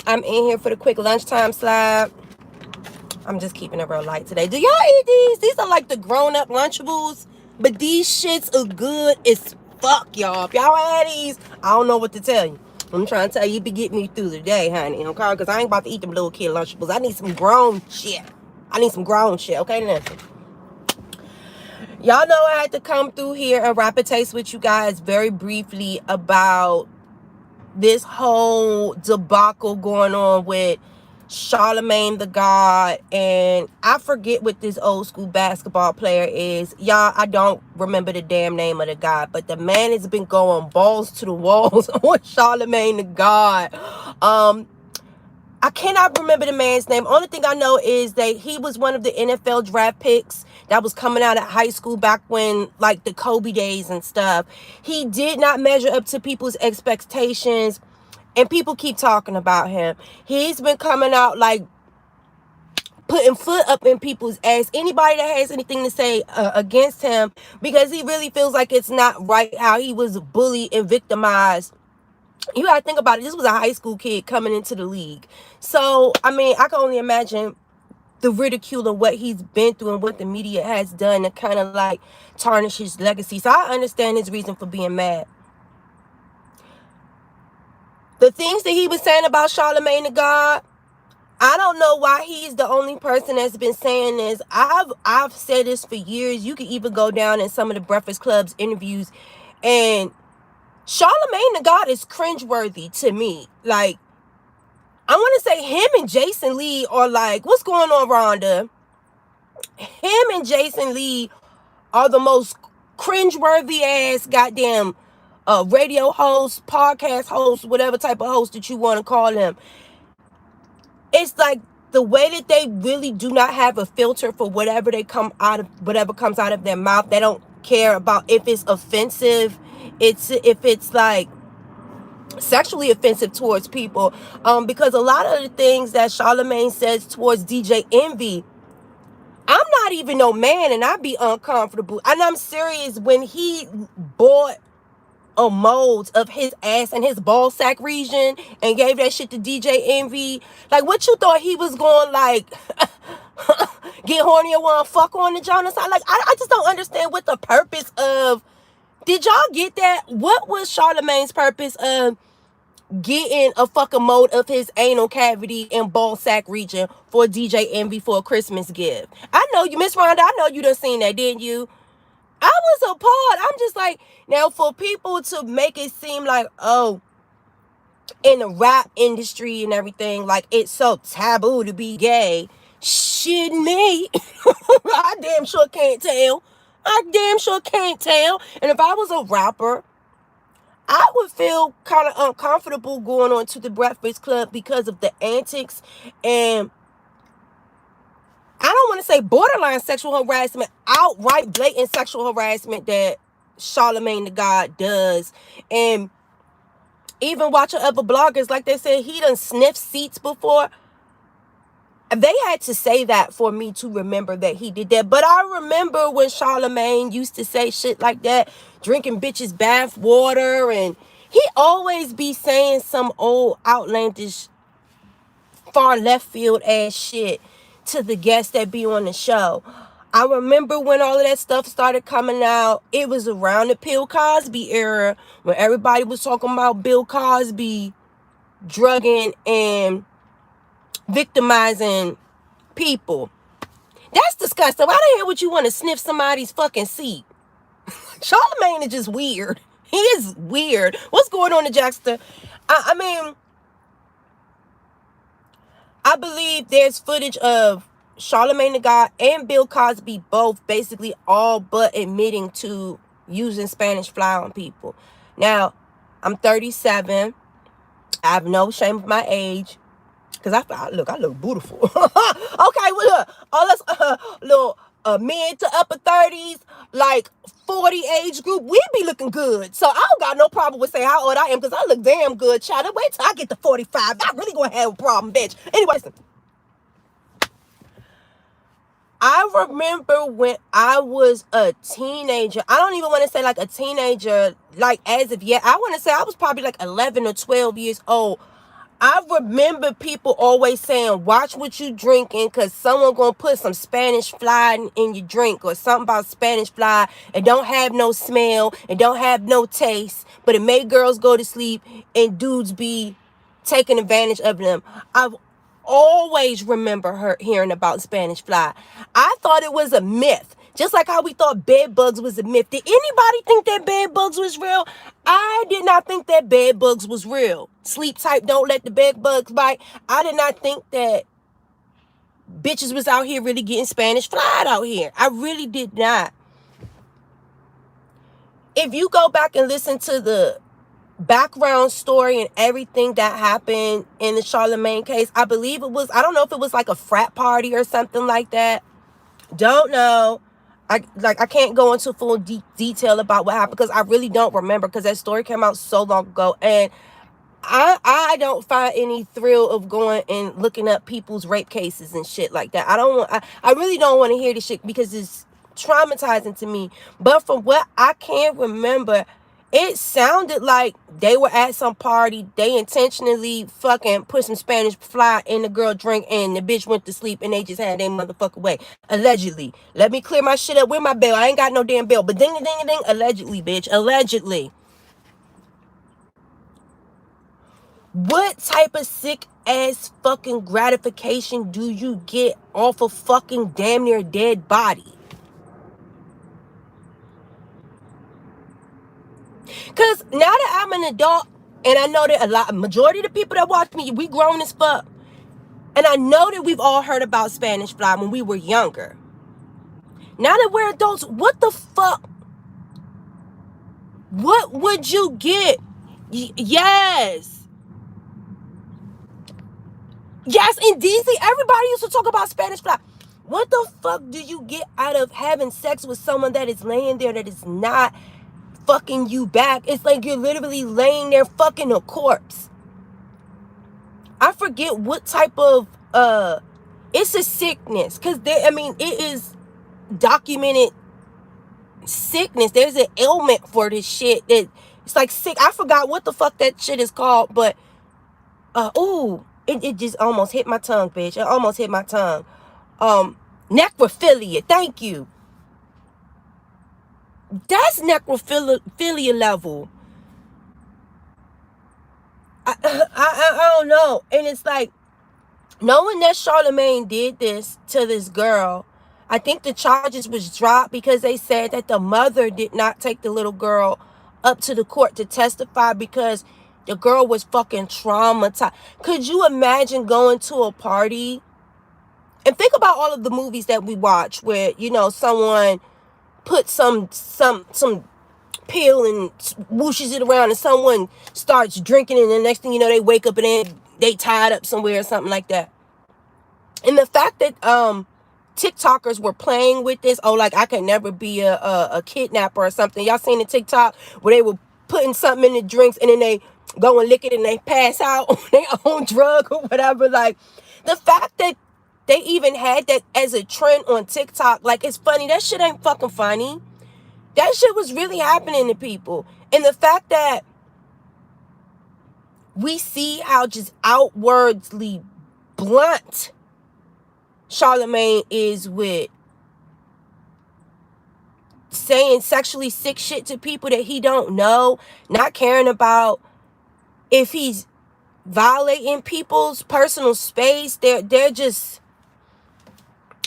I'm in here for the quick lunchtime slide. I'm just keeping it real light today. Do y'all eat these? These are like the grown-up Lunchables. But these shits are good as fuck, y'all. If y'all had these, I don't know what to tell you. I'm trying to tell you, be getting me through the day, honey. Okay? Because I ain't about to eat them little kid Lunchables. I need some grown shit. Okay, listen. Y'all know I had to come through here and rapid taste with you guys very briefly about this whole debacle going on with Charlemagne the God, and I forget what this old school basketball player is. Y'all, I don't remember the damn name of the guy, but the man has been going balls to the walls on Charlemagne the God. I cannot remember the man's name. Only thing I know is that he was one of the NFL draft picks that was coming out of high school back when, like, the Kobe days and stuff. He did not measure up to people's expectations, and people keep talking about him. He's been coming out, like, putting foot up in people's ass. Anybody that has anything to say against him, because he really feels like it's not right how he was bullied and victimized. You gotta think about it. This was a high school kid coming into the league. So, I mean, I can only imagine the ridicule of what he's been through and what the media has done to kind of like tarnish his legacy. So I understand his reason for being mad. The things that he was saying about Charlemagne the God, I don't know why he's the only person that's been saying this. I've said this for years. You can even go down in some of the Breakfast Club's interviews, and Charlemagne the God is cringeworthy to me. Like, I want to say him and Jason Lee are like, what's going on, Rhonda? Him and Jason Lee are the most cringeworthy ass goddamn radio hosts, podcast hosts, whatever type of host that you want to call them. It's like the way that they really do not have a filter for whatever comes out of their mouth. They don't care about if it's offensive. If it's like sexually offensive towards people, because a lot of the things that Charlemagne says towards DJ Envy, I'm not even no man and I'd be uncomfortable. And I'm serious. When he bought a mold of his ass and his ball sack region and gave that shit to DJ Envy, like, what you thought he was going, like, get horny and want to fuck on the John or something? Like, I just don't understand what the purpose of. Did y'all get that? What was Charlemagne's purpose of getting a fucking mold of his anal cavity and ball sack region for DJ Envy for a Christmas gift? I know you, Miss Rhonda, I know you done seen that, didn't you? I was appalled. I'm just like, now for people to make it seem like, oh, in the rap industry and everything, like it's so taboo to be gay. Shit me. I damn sure can't tell. And if I was a rapper, I would feel kind of uncomfortable going on to the Breakfast Club because of the antics and, I don't want to say borderline sexual harassment, outright blatant sexual harassment that Charlemagne the God does. And even watching other bloggers, like they said, he done sniffed seats before. They had to say that for me to remember that he did that. But I remember when Charlemagne used to say shit like that, drinking bitches bath water, and he always be saying some old outlandish far left field ass shit to the guests that be on the show. I remember when all of that stuff started coming out, it was around the Bill Cosby era when everybody was talking about Bill Cosby drugging and victimizing people. That's disgusting. I don't hear what you want to sniff somebody's fucking seat. Charlemagne is just weird. He is weird. What's going on in Jackson? I mean, I believe there's footage of Charlemagne the God and Bill Cosby both basically all but admitting to using Spanish fly on people. Now, I'm 37. I have no shame of my age. Because I look beautiful. Okay, well, look, all us little mid to upper 30s, like 40 age group, we be looking good. So I don't got no problem with saying how old I am, because I look damn good, child. Wait till I get to 45. Not really going to have a problem, bitch. Anyways, I remember when I was a teenager. I don't even want to say like a teenager, like as of yet. I want to say I was probably like 11 or 12 years old. I remember people always saying, watch what you drinking, because someone going to put some Spanish fly in your drink, or something about Spanish fly. It don't have no smell. It don't have no taste. But it made girls go to sleep and dudes be taking advantage of them. I've always remember hearing about Spanish fly. I thought it was a myth. Just like how we thought bed bugs was a myth. Did anybody think that bed bugs was real? I did not think that bed bugs was real. Sleep tight, don't let the bed bugs bite. I did not think that bitches was out here really getting Spanish fly out here. I really did not. If you go back and listen to the background story and everything that happened in the Charlemagne case, I believe it was, I don't know if it was like a frat party or something like that. Don't know. I can't go into full detail about what happened, because I really don't remember, because that story came out so long ago, and I don't find any thrill of going and looking up people's rape cases and shit like that. I really don't want to hear this shit, because it's traumatizing to me. But from what I can remember, it sounded like they were at some party. They intentionally fucking put some Spanish fly in the girl drink, and the bitch went to sleep, and they just had their motherfucker way. Allegedly. Let me clear my shit up with my bail. I ain't got no damn bail. But ding a ding a ding. Allegedly, bitch. Allegedly. What type of sick ass fucking gratification do you get off a fucking damn near dead body? Because now that I'm an adult, and I know that majority of the people that watch me, we grown as fuck. And I know that we've all heard about Spanish fly when we were younger. Now that we're adults, what the fuck? What would you get? Yes. Yes, in DC, everybody used to talk about Spanish fly. What the fuck do you get out of having sex with someone that is laying there that is not fucking you back? It's like you're literally laying there fucking a corpse. I forget what type of it's a sickness, because it is documented sickness. There's an ailment for this shit that it's like sick. I forgot what the fuck that shit is called, but it just almost hit my tongue, bitch. It almost hit my tongue. Necrophilia. Thank you. That's necrophilia level. I don't know. And it's like, knowing that Charlemagne did this to this girl, I think the charges was dropped because they said that the mother did not take the little girl up to the court to testify because the girl was fucking traumatized. Could you imagine going to a party? And think about all of the movies that we watch where, you know, someone put some pill and whooshes it around and someone starts drinking, and the next thing you know, they wake up and then they tied up somewhere or something like that. And the fact that TikTokers were playing with this, like I could never be a kidnapper or something. Y'all seen the TikTok where they were putting something in the drinks and then they go and lick it and they pass out on their own drug or whatever. Like, the fact that they even had that as a trend on TikTok, like, it's funny. That shit ain't fucking funny. That shit was really happening to people. And the fact that we see how just outwardly blunt Charlemagne is with saying sexually sick shit to people that he don't know, not caring about if he's violating people's personal space, they're just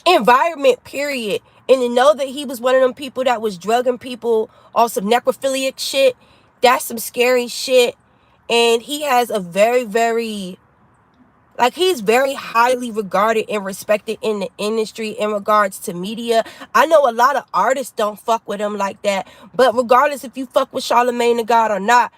environment, period. And to know that he was one of them people that was drugging people off some necrophiliac shit, that's some scary shit. And he has a very, very, like, he's very highly regarded and respected in the industry in regards to media. I know a lot of artists don't fuck with him like that. But regardless if you fuck with Charlemagne the God or not,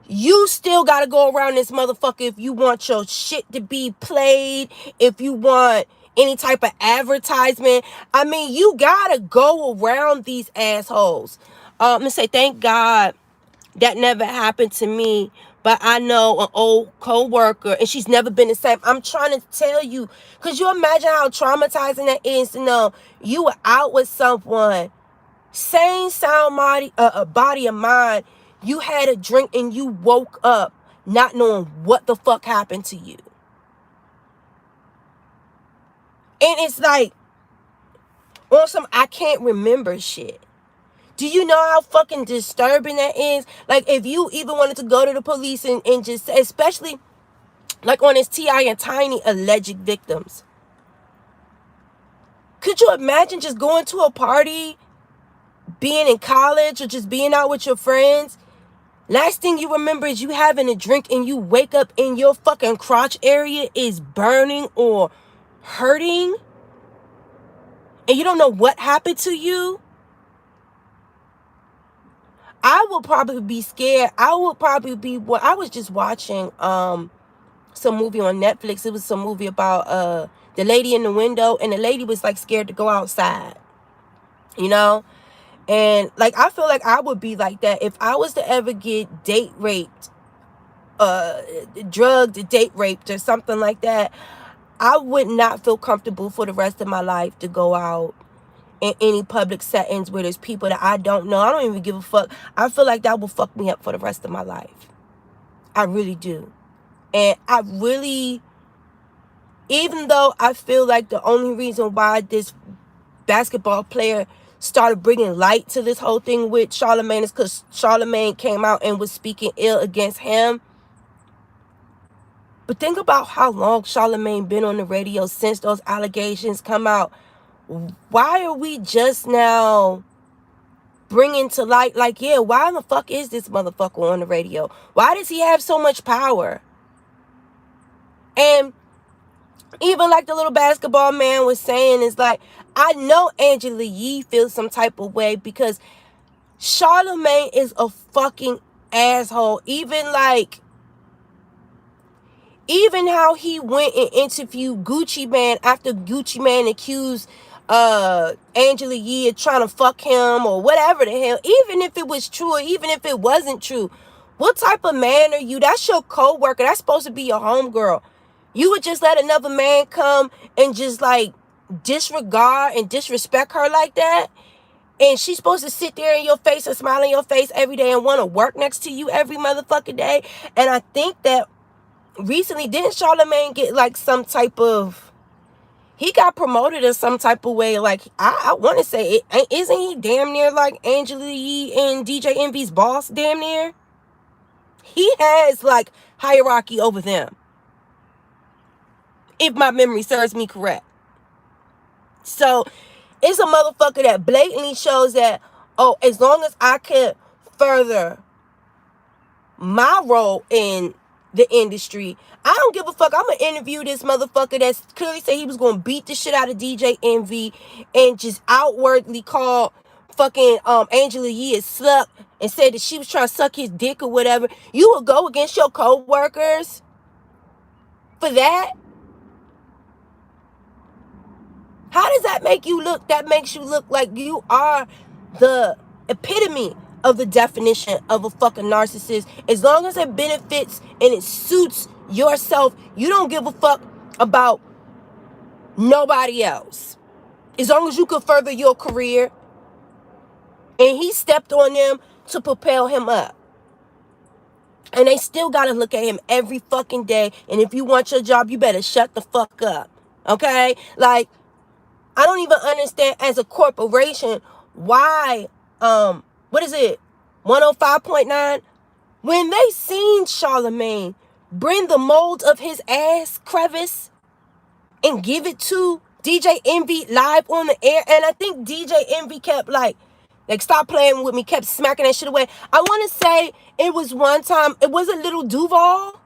you still got to go around this motherfucker if you want your shit to be played, if you want any type of advertisement. I mean, you got to go around these assholes. I'm going to say thank God that never happened to me. But I know an old co-worker, and she's never been the same. I'm trying to tell you, because you imagine how traumatizing that is to know you were out with someone, same sound body of mind. You had a drink and you woke up not knowing what the fuck happened to you. And it's like, on some I can't remember shit. Do you know how fucking disturbing that is? Like, if you even wanted to go to the police and just, especially like on his T.I. and Tiny alleged victims. Could you imagine just going to a party, being in college, or just being out with your friends? Last thing you remember is you having a drink and you wake up and your fucking crotch area is burning or hurting. And you don't know what happened to you. I will probably be scared. I was just watching some movie on Netflix. It was some movie about the lady in the window, and the lady was like scared to go outside. You know? And like I feel like I would be like that if I was to ever get date raped, drugged, date raped, or something like that. I would not feel comfortable for the rest of my life to go out in any public settings where there's people that I don't know. I don't even give a fuck. I feel like that will fuck me up for the rest of my life. I really do. And I really, even though I feel like the only reason why this basketball player started bringing light to this whole thing with Charlemagne is because Charlemagne came out and was speaking ill against him. But think about how long Charlemagne been on the radio since those allegations come out. Why are we just now bringing to light, like, yeah, why the fuck is this motherfucker on the radio? Why does he have so much power? And even like the little basketball man was saying, is like, I know Angela Yee feels some type of way because Charlemagne is a fucking asshole. Even how he went and interviewed Gucci Mane after Gucci Mane accused Angela Yee of trying to fuck him or whatever the hell. Even if it was true or even if it wasn't true, what type of man are you? That's your co-worker. That's supposed to be your homegirl. You would just let another man come and just like disregard and disrespect her like that? And she's supposed to sit there in your face and smile in your face every day and want to work next to you every motherfucking day? And I think that recently, didn't Charlemagne get like some type of, he got promoted in some type of way? Like, I want to say, isn't he damn near like Angela Yee and DJ Envy's boss, damn near? He has like hierarchy over them, if my memory serves me correct. So it's a motherfucker that blatantly shows that, oh, as long as I can further my role in the industry, I don't give a fuck. I'm gonna interview this motherfucker that's clearly said he was gonna beat the shit out of DJ Envy and just outwardly call fucking Angela Yee a slut and said that she was trying to suck his dick or whatever. You will go against your co-workers for that? How does that make you look? That makes you look like you are the epitome of the definition of a fucking narcissist. As long as it benefits and it suits yourself, you don't give a fuck about nobody else. As long as you can further your career. And he stepped on them to propel him up. And they still gotta look at him every fucking day. And if you want your job, you better shut the fuck up. Okay? Like, I don't even understand as a corporation why, what is it, 105.9? When they seen Charlemagne bring the mold of his ass crevice and give it to DJ Envy live on the air, and I think DJ Envy kept like stop playing with me, kept smacking that shit away. I want to say it was one time, it was a Little Duval.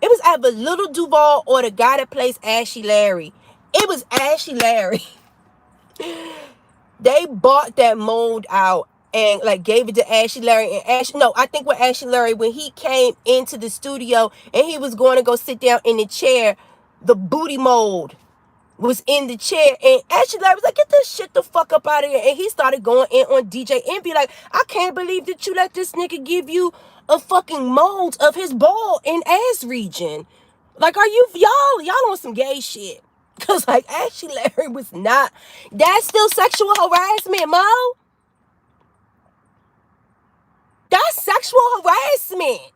It was either Little Duval or the guy that plays Ashy Larry. It was Ashy Larry. They bought that mold out and like gave it to Ashy Larry. And I think with Ashy Larry, when he came into the studio and he was going to go sit down in the chair, the booty mold was in the chair, and Ashy Larry was like, get this shit the fuck up out of here. And he started going in on DJ Envy like, I can't believe that you let this nigga give you a fucking mold of his ball and ass region. Like, are you y'all on some gay shit? Because, like, Ashy Larry was not. That's still sexual harassment, Mo. That's sexual harassment.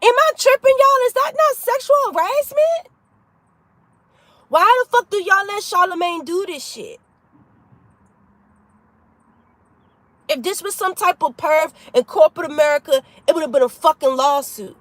Am I tripping, y'all? Is that not sexual harassment? Why the fuck do y'all let Charlemagne do this shit? If this was some type of perv in corporate America, it would have been a fucking lawsuit.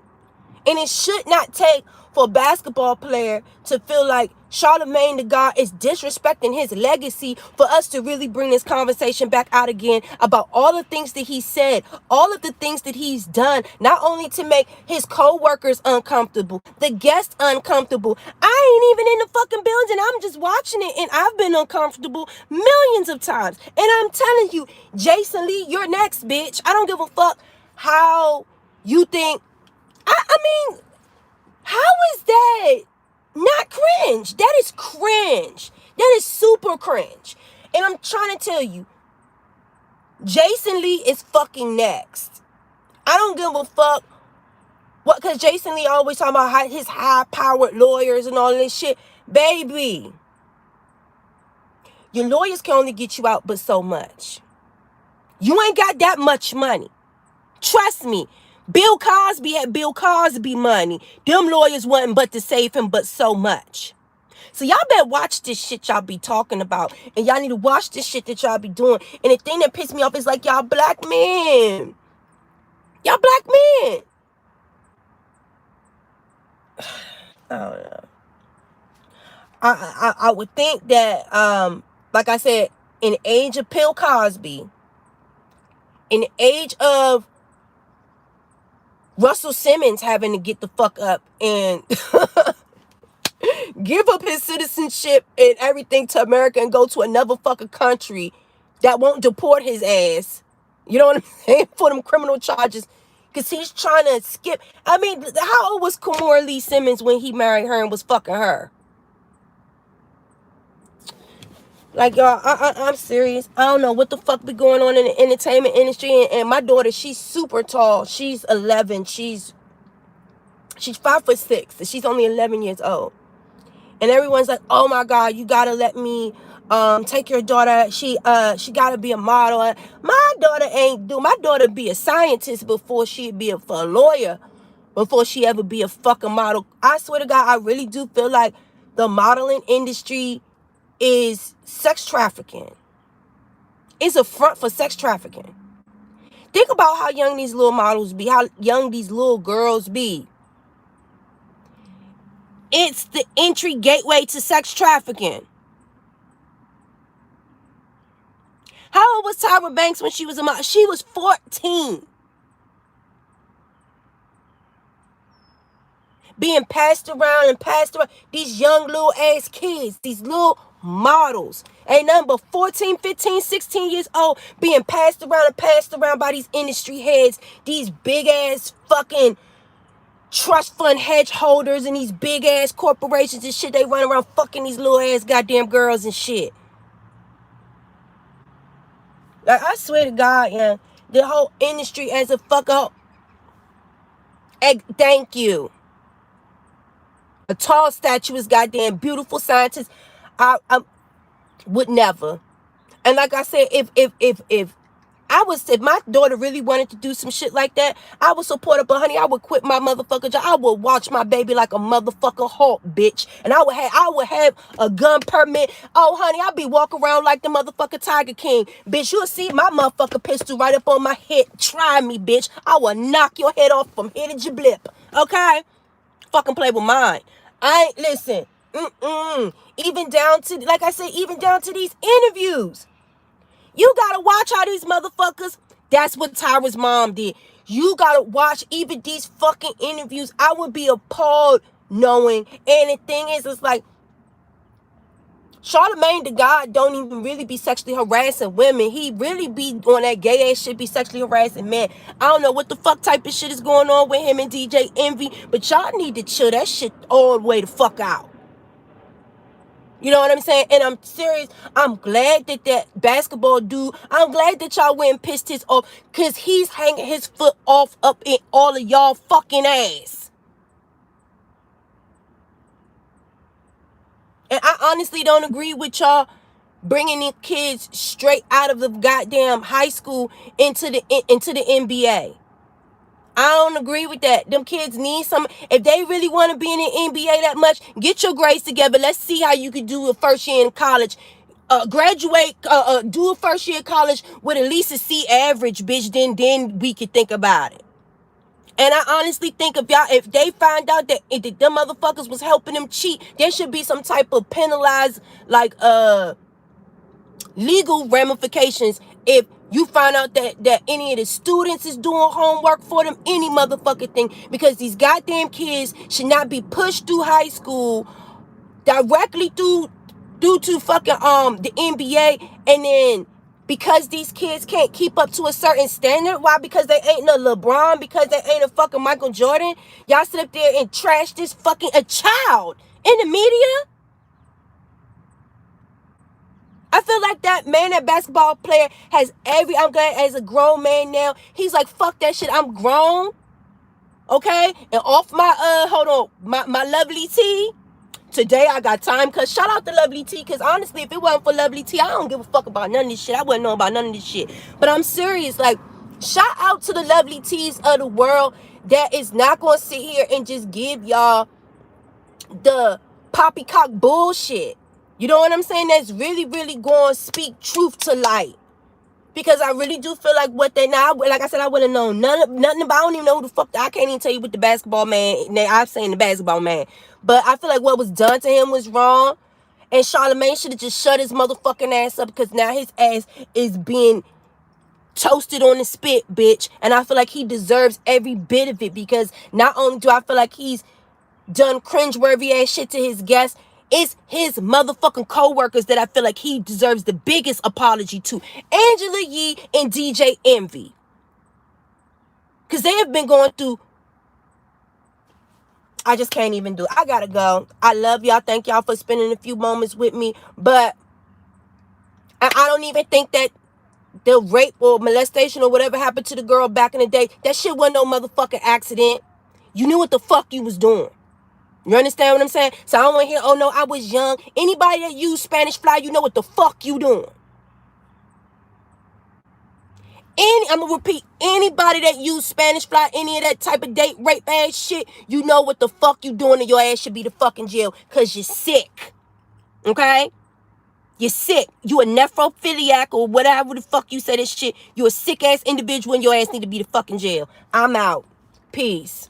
And it should not take for a basketball player to feel like Charlemagne the God is disrespecting his legacy for us to really bring this conversation back out again about all the things that he said, all of the things that he's done, not only to make his co-workers uncomfortable, the guests uncomfortable. I ain't even in the fucking building. I'm just watching it, and I've been uncomfortable millions of times. And I'm telling you, Jason Lee, you're next, bitch. I don't give a fuck how you think. I mean, how is that not cringe? That is cringe. That is super cringe. And I'm trying to tell you, Jason Lee is fucking next. I don't give a fuck what, because Jason Lee always talking about his high-powered lawyers and all this shit. Baby, your lawyers can only get you out but so much. You ain't got that much money. Trust me. Bill Cosby had Bill Cosby money. Them lawyers wasn't but to save him but so much. So y'all better watch this shit y'all be talking about. And y'all need to watch this shit that y'all be doing. And the thing that pissed me off is like y'all black men. Y'all black men. I don't know. I would think that, like I said, in the age of Bill Cosby, in the age of Russell Simmons having to get the fuck up and give up his citizenship and everything to America and go to another fucking country that won't deport his ass. You know what I'm saying? For them criminal charges. Because he's trying to skip. I mean, how old was Kimora Lee Simmons when he married her and was fucking her? Like, y'all, I'm serious. I don't know what the fuck be going on in the entertainment industry. And my daughter, she's super tall. She's 11. She's 5'6". And she's only 11 years old. And everyone's like, oh my God, you gotta let me take your daughter. She gotta be a model. My daughter be a scientist before she'd be a lawyer. Before she ever be a fucking model. I swear to God, I really do feel like the modeling industry is sex trafficking. It's a front for sex trafficking. Think about how young these little models be, how young these little girls be. It's the entry gateway to sex trafficking. How old was Tyra Banks when she was a model? She was 14. Being passed around. These young little ass kids, these little models, ain't nothing but 14, 15, 16 years old, being passed around by these industry heads, these big ass fucking trust fund hedge holders and these big ass corporations and shit. They run around fucking these little ass goddamn girls and shit. Like, I swear to God, yeah, the whole industry as a fuck up. Thank you. A tall, statuesque, goddamn beautiful scientist. I would never. And like I said, if my daughter really wanted to do some shit like that, I would support her. But honey, I would quit my motherfucking job. I would watch my baby like a motherfucking hawk, bitch. And I would have a gun permit. Oh, honey, I'd be walking around like the motherfucking Tiger King. Bitch, you'll see my motherfucking pistol right up on my head. Try me, bitch. I will knock your head off from here to your blip. Okay? Fucking play with mine. Listen. Even down to, like I said, even down to these interviews. You gotta watch how these motherfuckers, that's what Tyra's mom did. You gotta watch even these fucking interviews. I would be appalled knowing. And the thing is, it's like, Charlemagne the God don't even really be sexually harassing women. He really be on that gay ass shit, be sexually harassing men. I don't know what the fuck type of shit is going on with him and DJ Envy, but y'all need to chill that shit all the way the fuck out. You know what I'm saying? And I'm serious. I'm glad that basketball dude, I'm glad that y'all went and pissed his off, because he's hanging his foot off up in all of y'all fucking ass. And I honestly don't agree with y'all bringing the kids straight out of the goddamn high school into the NBA. I don't agree with that. Them kids need some. If they really want to be in the NBA that much, get your grades together. Let's see how you could do a first year in college. Graduate, do a first year of college with at least a C average, bitch. Then we could think about it. And I honestly think if they find out that them motherfuckers was helping them cheat, there should be some type of penalized, like, legal ramifications if you find out that any of the students is doing homework for them, any motherfucking thing, because these goddamn kids should not be pushed through high school directly due to fucking the NBA, and then because these kids can't keep up to a certain standard. Why? Because they ain't no LeBron, because they ain't a fucking Michael Jordan. Y'all sit up there and trash this fucking a child in the media. I feel like that basketball player has I'm glad as a grown man now, he's like, fuck that shit, I'm grown. Okay? And off my, hold on, my lovely T, today I got time, because shout out to lovely T, because honestly, if it wasn't for lovely T, I don't give a fuck about none of this shit. I wouldn't know about none of this shit. But I'm serious, like, shout out to the lovely T's of the world that is not going to sit here and just give y'all the poppycock bullshit. You know what I'm saying? That's really, really going to speak truth to light. Because I really do feel like what they now, like I said, I wouldn't know nothing about, I don't even know who the fuck, I can't even tell you what the basketball man, I'm saying the basketball man. But I feel like what was done to him was wrong. And Charlemagne should have just shut his motherfucking ass up, because now his ass is being toasted on the spit, bitch. And I feel like he deserves every bit of it, because not only do I feel like he's done cringeworthy ass shit to his guests, it's his motherfucking co-workers that I feel like he deserves the biggest apology to. Angela Yee and DJ Envy. Because they have been going through... I just can't even do it. I gotta go. I love y'all. Thank y'all for spending a few moments with me. But I don't even think that the rape or molestation or whatever happened to the girl back in the day, that shit wasn't no motherfucking accident. You knew what the fuck you was doing. You understand what I'm saying? So I don't want to hear, oh no, I was young. Anybody that use Spanish Fly, you know what the fuck you doing. I'm going to repeat, anybody that use Spanish Fly, any of that type of date rape ass shit, you know what the fuck you doing, and your ass should be the fucking jail, because you're sick. Okay? You're sick. You a nephrophiliac or whatever the fuck you say this shit. You a sick ass individual, and your ass need to be the fucking jail. I'm out. Peace.